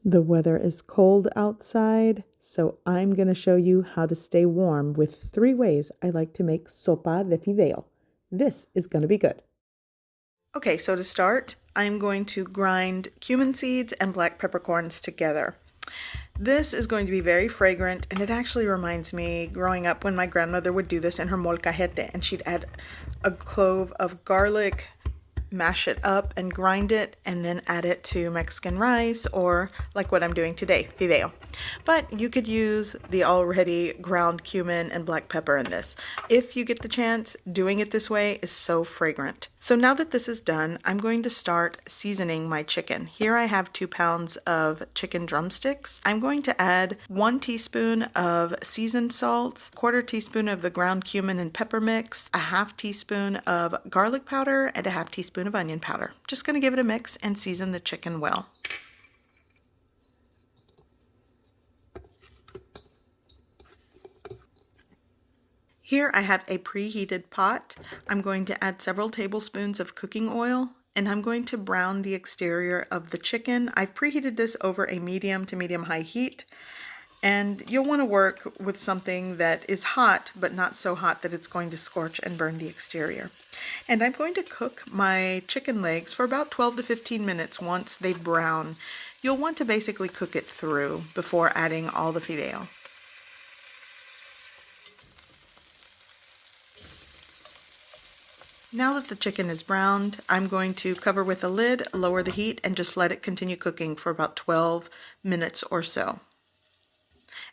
The weather is cold outside, so I'm going to show you how to stay warm with 3 ways I like to make Sopa De Fideo. This is going to be good. Okay, so to start, I'm going to grind cumin seeds and black peppercorns together. This is going to be very fragrant, and it actually reminds me growing up when my grandmother would do this in her molcajete, and she'd add a clove of garlic, mash it up and grind it, and then add it to Mexican rice, or like what I'm doing today, fideo. But you could use the already ground cumin and black pepper in this. If you get the chance, doing it this way is so fragrant. So now that this is done, I'm going to start seasoning my chicken. Here I have 2 pounds of chicken drumsticks. I'm going to add 1 teaspoon of seasoned salts, 1/4 teaspoon of the ground cumin and pepper mix, a 1/2 teaspoon of garlic powder, and a 1/2 teaspoon of onion powder. Just going to give it a mix and season the chicken well. Here I have a preheated pot. I'm going to add several tablespoons of cooking oil, and I'm going to brown the exterior of the chicken. I've preheated this over a medium to medium-high heat, and you'll want to work with something that is hot, but not so hot that it's going to scorch and burn the exterior. And I'm going to cook my chicken legs for about 12 to 15 minutes once they brown. You'll want to basically cook it through before adding all the fideo. Now that the chicken is browned, I'm going to cover with a lid, lower the heat, and just let it continue cooking for about 12 minutes or so.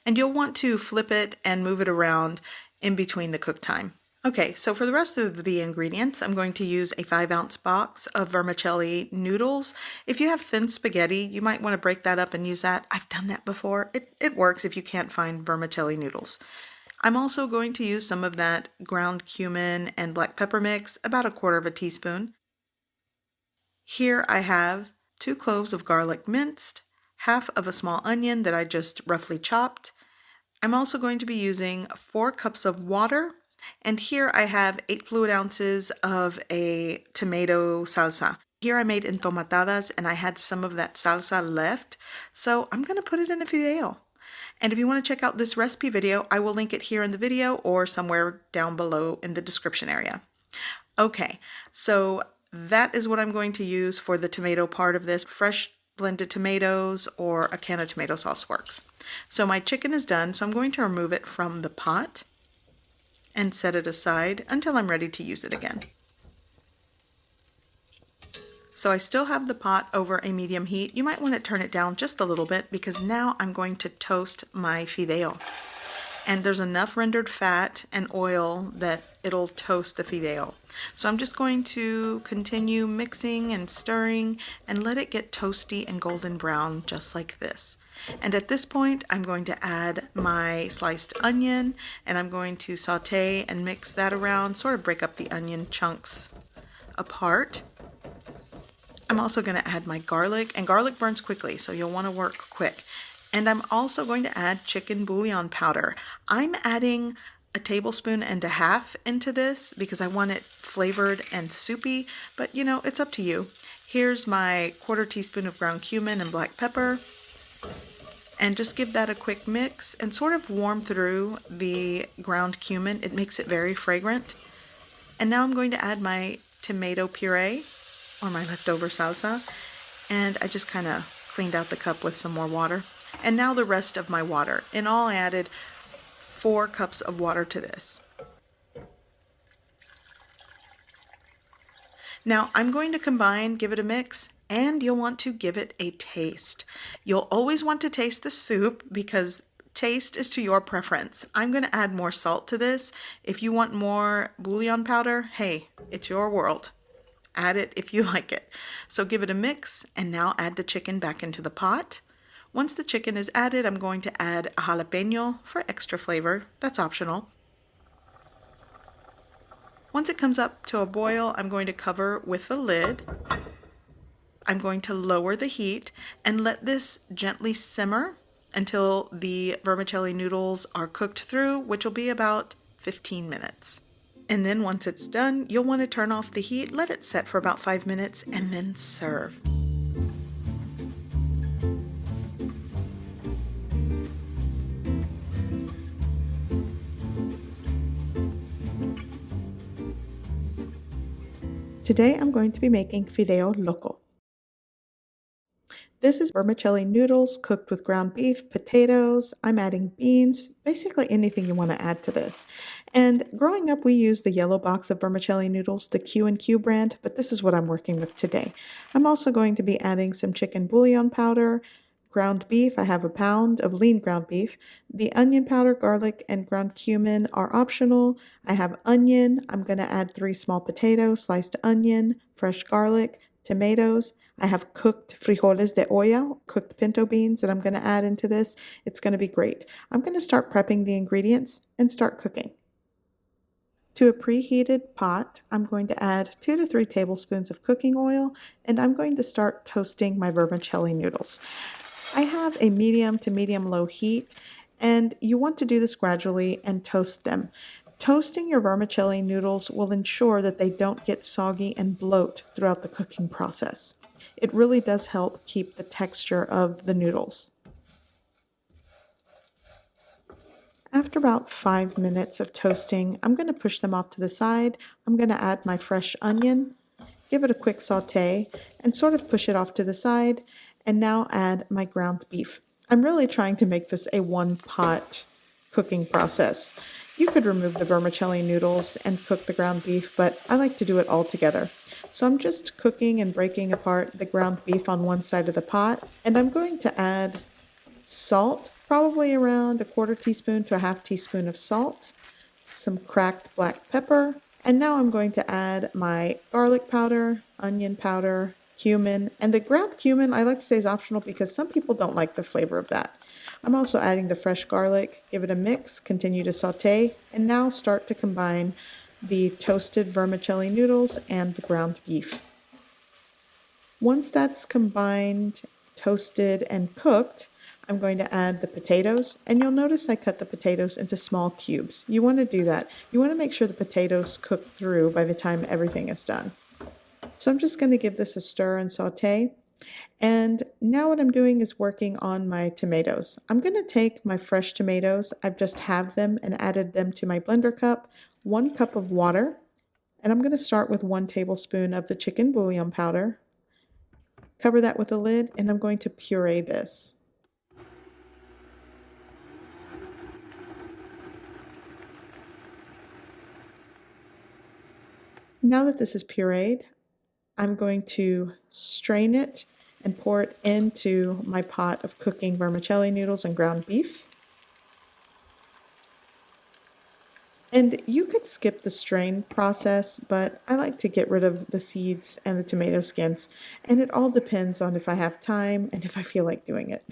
And you'll want to flip it and move it around in between the cook time. Okay, so for the rest of the ingredients, I'm going to use a 5-ounce box of vermicelli noodles. If you have thin spaghetti, you might want to break that up and use that. I've done that before. It works if you can't find vermicelli noodles. I'm also going to use some of that ground cumin and black pepper mix, about 1/4 teaspoon. Here I have 2 cloves of garlic minced, 1/2 of a small onion that I just roughly chopped. I'm also going to be using 4 cups of water, and here I have 8 fluid ounces of a tomato salsa. Here I made entomatadas, and I had some of that salsa left, so I'm going to put it in the fideo. And if you want to check out this recipe video, I will link it here in the video or somewhere down below in the description area. Okay, so that is what I'm going to use for the tomato part of this. Fresh blended tomatoes or a can of tomato sauce works. So my chicken is done, so I'm going to remove it from the pot and set it aside until I'm ready to use it again. So I still have the pot over a medium heat. You might want to turn it down just a little bit because now I'm going to toast my fideo. And there's enough rendered fat and oil that it'll toast the fideo. So I'm just going to continue mixing and stirring and let it get toasty and golden brown just like this. And at this point, I'm going to add my sliced onion, and I'm going to saute and mix that around, sort of break up the onion chunks apart. I'm also going to add my garlic, and garlic burns quickly, so you'll want to work quick. And I'm also going to add chicken bouillon powder. I'm adding 1.5 tablespoons into this because I want it flavored and soupy, but you know, it's up to you. Here's my 1/4 teaspoon of ground cumin and black pepper, and just give that a quick mix and sort of warm through the ground cumin. It makes it very fragrant. And now I'm going to add my tomato puree, or my leftover salsa, and I just kind of cleaned out the cup with some more water. And now the rest of my water. In all, I added 4 cups of water to this. Now I'm going to combine, give it a mix, and you'll want to give it a taste. You'll always want to taste the soup because taste is to your preference. I'm going to add more salt to this. If you want more bouillon powder, hey, it's your world. Add it if you like it. So give it a mix, and now add the chicken back into the pot. Once the chicken is added, I'm going to add a jalapeno for extra flavor. That's optional. Once it comes up to a boil, I'm going to cover with the lid. I'm going to lower the heat and let this gently simmer until the vermicelli noodles are cooked through, which will be about 15 minutes. And then once it's done, you'll want to turn off the heat, let it set for about 5 minutes, and then serve. Today I'm going to be making Fideo Loco. This is vermicelli noodles cooked with ground beef, potatoes. I'm adding beans, basically anything you want to add to this. And growing up, we used the yellow box of vermicelli noodles, the Q&Q brand, but this is what I'm working with today. I'm also going to be adding some chicken bouillon powder, ground beef. I have a pound of lean ground beef. The onion powder, garlic, and ground cumin are optional. I have onion. I'm going to add 3 small potatoes, sliced onion, fresh garlic, tomatoes. I have cooked frijoles de olla, cooked pinto beans that I'm going to add into this. It's going to be great. I'm going to start prepping the ingredients and start cooking. To a preheated pot, I'm going to add 2 to 3 tablespoons of cooking oil, and I'm going to start toasting my vermicelli noodles. I have a medium to medium-low heat, and you want to do this gradually and toast them. Toasting your vermicelli noodles will ensure that they don't get soggy and bloat throughout the cooking process. It really does help keep the texture of the noodles. After about 5 minutes of toasting, I'm going to push them off to the side. I'm going to add my fresh onion, give it a quick saute, and sort of push it off to the side, and now add my ground beef. I'm really trying to make this a one-pot cooking process. You could remove the vermicelli noodles and cook the ground beef, but I like to do it all together. So I'm just cooking and breaking apart the ground beef on one side of the pot, and I'm going to add salt, probably around 1/4 teaspoon to 1/2 teaspoon of salt, some cracked black pepper, and now I'm going to add my garlic powder, onion powder, cumin, and the ground cumin I like to say is optional because some people don't like the flavor of that. I'm also adding the fresh garlic, give it a mix, continue to saute, and now start to combine the toasted vermicelli noodles and the ground beef. Once that's combined, toasted, and cooked, I'm going to add the potatoes, and you'll notice I cut the potatoes into small cubes. You want to do that. You want to make sure the potatoes cook through by the time everything is done. So I'm just going to give this a stir and saute. And now what I'm doing is working on my tomatoes. I'm going to take my fresh tomatoes, I've just halved them and added them to my blender cup, 1 cup of water, and I'm going to start with 1 tablespoon of the chicken bouillon powder. Cover that with a lid, and I'm going to puree this. Now that this is pureed, I'm going to strain it and pour it into my pot of cooking vermicelli noodles and ground beef. And you could skip the strain process, but I like to get rid of the seeds and the tomato skins, and it all depends on if I have time and if I feel like doing it.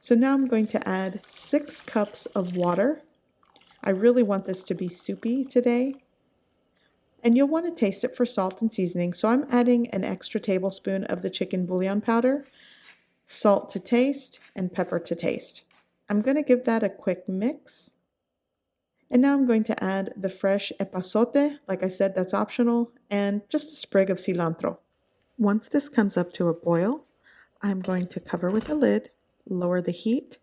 So now I'm going to add 6 cups of water. I really want this to be soupy today. And you'll want to taste it for salt and seasoning, so I'm adding an extra tablespoon of the chicken bouillon powder, salt to taste, and pepper to taste. I'm going to give that a quick mix. And now I'm going to add the fresh epazote, like I said, that's optional, and just a sprig of cilantro. Once this comes up to a boil, I'm going to cover with a lid, lower the heat,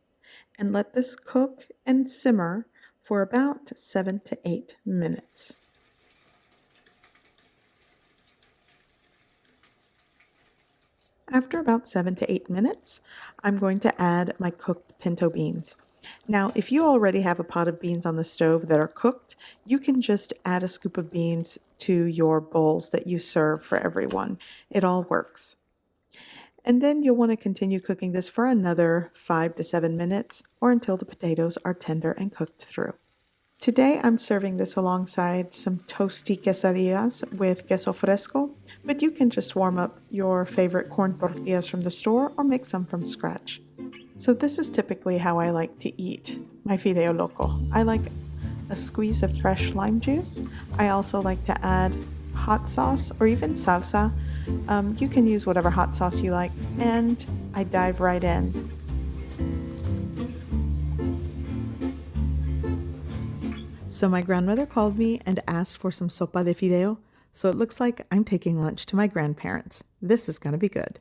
and let this cook and simmer for about 7 to 8 minutes. After about 7 to 8 minutes, I'm going to add my cooked pinto beans. Now, if you already have a pot of beans on the stove that are cooked, you can just add a scoop of beans to your bowls that you serve for everyone. It all works. And then you'll want to continue cooking this for another 5 to 7 minutes or until the potatoes are tender and cooked through. Today I'm serving this alongside some toasty quesadillas with queso fresco, but you can just warm up your favorite corn tortillas from the store or make some from scratch. So this is typically how I like to eat my Fideo Loco. I like a squeeze of fresh lime juice. I also like to add hot sauce or even salsa. You can use whatever hot sauce you like, and I dive right in. So my grandmother called me and asked for some Sopa De Fideo, so it looks like I'm taking lunch to my grandparents. This is going to be good.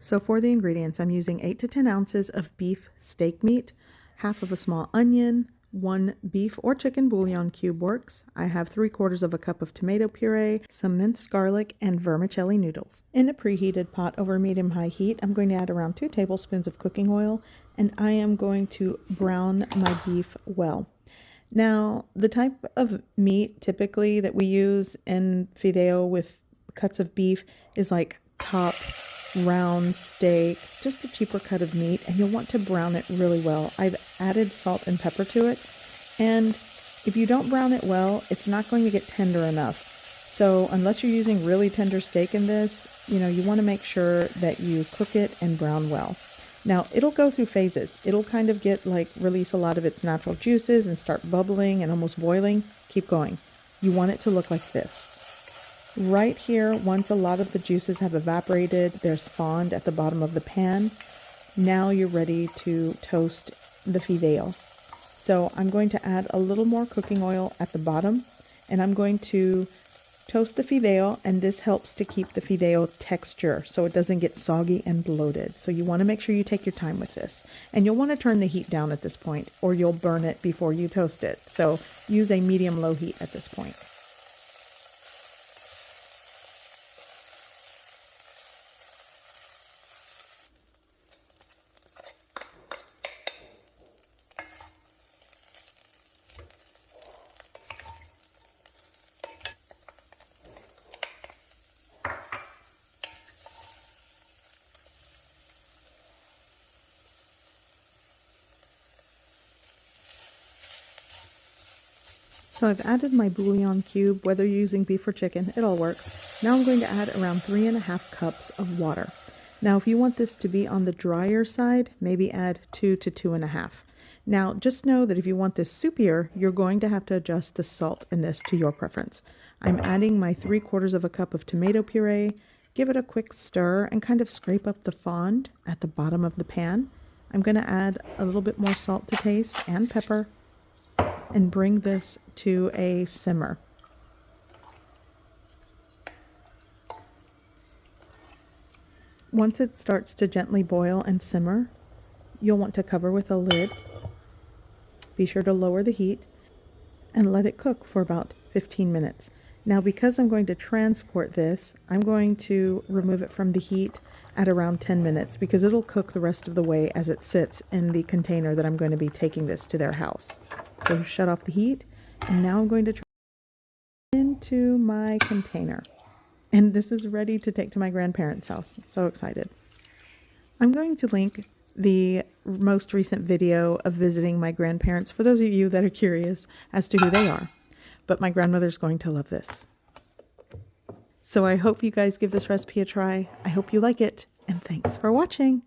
So for the ingredients, I'm using 8 to 10 ounces of beef steak meat, half of a small onion, 1 beef or chicken bouillon cube works. I have 3/4 of a cup of tomato puree, some minced garlic, and vermicelli noodles. In a preheated pot over medium-high heat, I'm going to add around 2 tablespoons of cooking oil, and I am going to brown my beef well. Now, the type of meat typically that we use in fideo with cuts of beef is like top round steak, just a cheaper cut of meat, and you'll want to brown it really well. I've added salt and pepper to it, and if you don't brown it well, it's not going to get tender enough. So unless you're using really tender steak in this, you want to make sure that you cook it and brown well. Now, it'll go through phases. It'll kind of get release a lot of its natural juices and start bubbling and almost boiling. Keep going. You want it to look like this. Right here, once a lot of the juices have evaporated, there's fond at the bottom of the pan. Now you're ready to toast the fideo. So I'm going to add a little more cooking oil at the bottom, and I'm going to toast the fideo, and this helps to keep the fideo texture so it doesn't get soggy and bloated. So you want to make sure you take your time with this. And you'll want to turn the heat down at this point, or you'll burn it before you toast it. So use a medium-low heat at this point. So I've added my bouillon cube, whether you're using beef or chicken, it all works. Now I'm going to add around 3½ cups of water. Now if you want this to be on the drier side, maybe add 2 to 2½. Now just know that if you want this soupier, you're going to have to adjust the salt in this to your preference. I'm adding my 3/4 of a cup of tomato puree, give it a quick stir, and kind of scrape up the fond at the bottom of the pan. I'm going to add a little bit more salt to taste and pepper, and bring this to a simmer. Once it starts to gently boil and simmer, you'll want to cover with a lid. Be sure to lower the heat and let it cook for about 15 minutes. Now, because I'm going to transport this, I'm going to remove it from the heat at around 10 minutes because it'll cook the rest of the way as it sits in the container that I'm going to be taking this to their house. So shut off the heat, and now I'm going to into my container. And this is ready to take to my grandparents' house. I'm so excited. I'm going to link the most recent video of visiting my grandparents for those of you that are curious as to who they are. But my grandmother's going to love this. So I hope you guys give this recipe a try. I hope you like it, and thanks for watching.